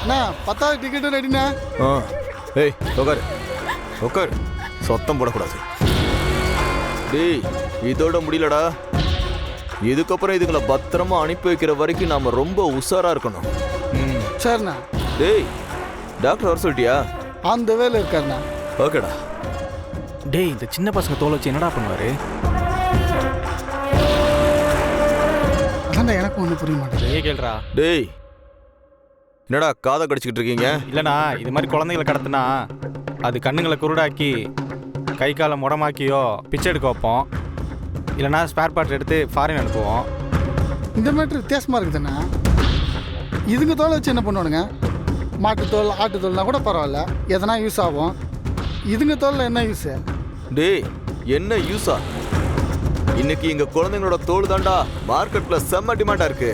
அண்ணா 10வது டிக்கெட்டும் ரெடிண்ணா. ஏய் உட்காரு உட்காரு, சத்தம் போடக்கூடாது. டேய் இதோட முடியலடா. இதுக்கப்புறம் இதுங்களை பத்திரமா அனுப்பி வைக்கிற வரைக்கும் நாம ரொம்ப உஷாரா இருக்கணும். சரிண்ணா. டேய் டாக்டர் வர சொல்லிட்டியா? அந்த வேலை இருக்காருண்ணா. ஓகேடா. டேய் இந்த சின்ன பசங்க தோலை வச்சு என்னடா பண்ணுவாரு? அதான்டா எனக்கு ஒன்றும் புரிய மாட்டேங்குது. கேள்றா. டேய் என்னடா காதை கடிச்சிக்கிட்டு இருக்கீங்க? இல்லைண்ணா, இது மாதிரி குழந்தைங்களை கடத்தினா அது கண்ணுங்களை குருடாக்கி கை காலை முடமாக்கியோ பிச்சை எடுக்க வைப்போம், இல்லைனா ஸ்பேர் பார்ட் எடுத்து ஃபாரின் அனுப்புவோம். இந்த மேட்ரு வித்தியாசமாக இருக்குதுண்ணா. இதுங்க தோலை வச்சு என்ன பண்ணுவானுங்க? மாட்டுத்தோல் ஆட்டுத்தோல்னா கூட பரவாயில்ல, எதனா யூஸ் ஆகும். இதுங்க தோலில் என்ன யூஸு? டேய் என்ன யூஸா? இன்னைக்கு எங்க குழந்தைங்களோட தோல் தாண்டா மார்க்கெட்ல செம்ம டிமாண்டா இருக்கு.